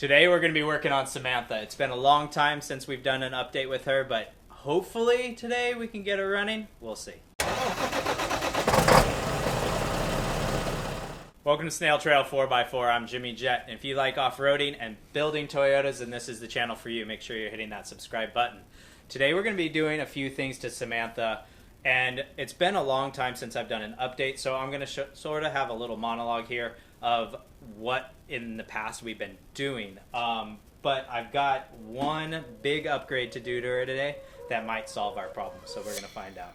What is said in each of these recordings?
Today we're going to be working on Samantha. It's been a long time since we've done an update with her, but hopefully today we can get her running. We'll see. Welcome to Snail Trail 4x4. I'm Jimmy Jett. And if you like off-roading and building Toyotas, then this is the channel for you. Make sure you're hitting that subscribe button. Today we're going to be doing a few things to Samantha, and it's been a long time since I've done an update, so I'm going to sort of have a little monologue here of what in the past we've been doing. But I've got one big upgrade to do to her today that might solve our problem, so we're going to find out.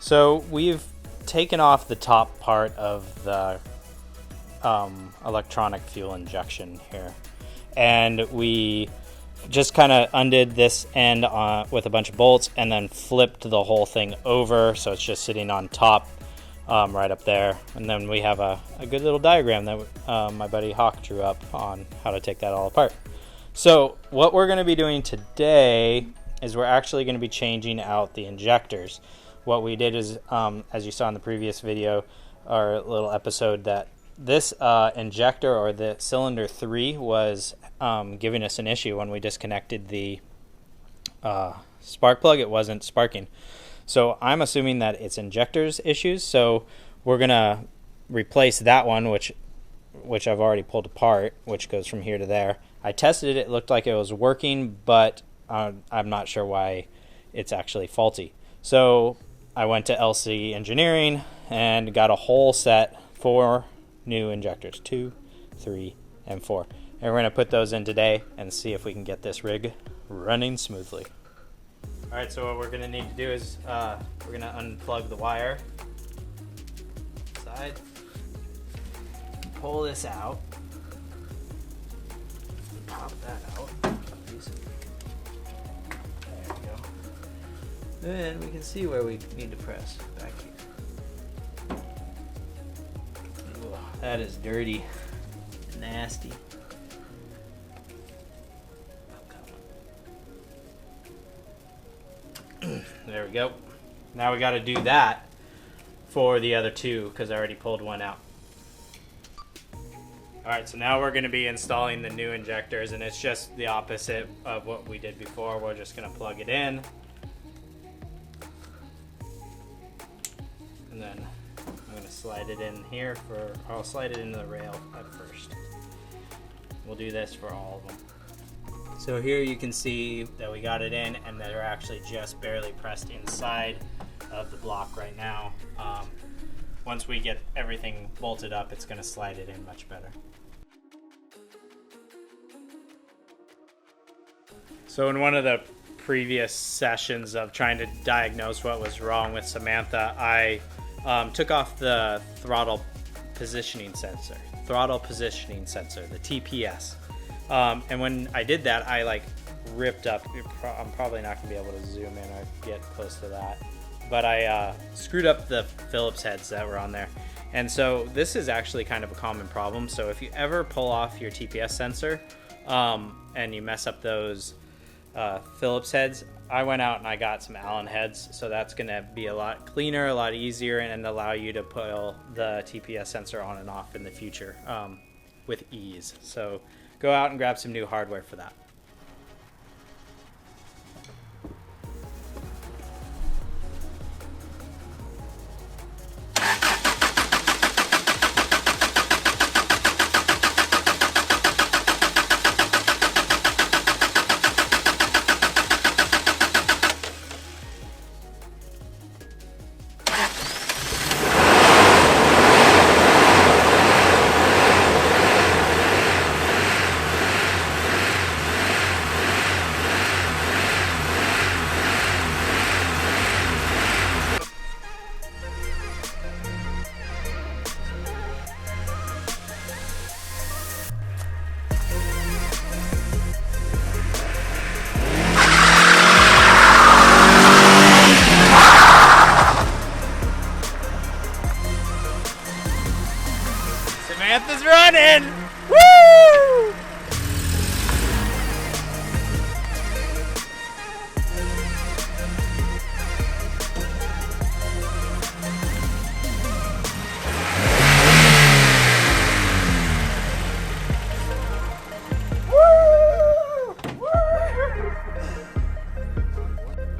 So we've taken off the top part of the electronic fuel injection here, and we just kind of undid this end with a bunch of bolts and then flipped the whole thing over so it's just sitting on top right up there. And then we have a good little diagram that my buddy Hawk drew up on how to take that all apart. So what we're going to be doing today is we're actually going to be changing out the injectors. What we did is, as you saw in the previous video, or little episode, that this injector, or the cylinder 3, was giving us an issue when we disconnected the spark plug. It wasn't sparking. So I'm assuming that it's injectors issues. So we're going to replace that one, which I've already pulled apart, which goes from here to there. I tested it. It looked like it was working, but I'm not sure why it's actually faulty. So I went to LC Engineering and got a whole set, 4 new injectors, 2, 3, and 4. And we're going to put those in today and see if we can get this rig running smoothly. All right, so what we're going to need to do is we're going to unplug the wire side, pull this out, pop that out. And we can see where we need to press back here. Ugh, that is dirty, nasty. There we go. Now we got to do that for the other 2 because I already pulled one out. Alright, so now we're going to be installing the new injectors, and it's just the opposite of what we did before. We're just going to plug it in. And then I'm going to slide it in here I'll slide it into the rail at first. We'll do this for all of them. So here you can see that we got it in, and they're actually just barely pressed inside of the block right now. Once we get everything bolted up, it's going to slide it in much better. So in one of the previous sessions of trying to diagnose what was wrong with Samantha, I took off the throttle positioning sensor, the TPS. And when I did that, I like ripped up. I'm probably not gonna be able to zoom in or get close to that, but I screwed up the Phillips heads that were on there. And so this is actually kind of a common problem. So if you ever pull off your TPS sensor and you mess up those Phillips heads, I went out and I got some Allen heads. So that's going to be a lot cleaner, a lot easier, and allow you to pull the TPS sensor on and off in the future with ease. So go out and grab some new hardware for that. Samantha's running! Woo!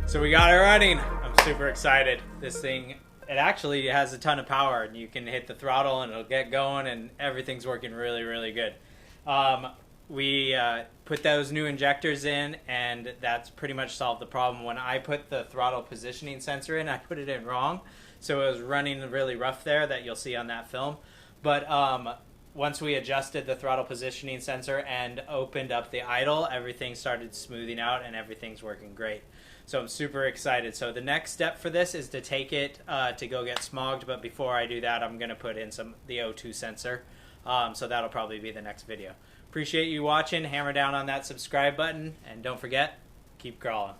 So we got it running. I'm super excited. This thing, it actually has a ton of power, and you can hit the throttle and it'll get going, and everything's working really, really good. We put those new injectors in, and that's pretty much solved the problem. When I put the throttle positioning sensor in, I put it in wrong, so it was running really rough there, that you'll see on that film. But once we adjusted the throttle positioning sensor and opened up the idle, everything started smoothing out and everything's working great. So I'm super excited. So the next step for this is to take it to go get smogged. But before I do that, I'm going to put in the O2 sensor. So that'll probably be the next video. Appreciate you watching. Hammer down on that subscribe button. And don't forget, keep crawling.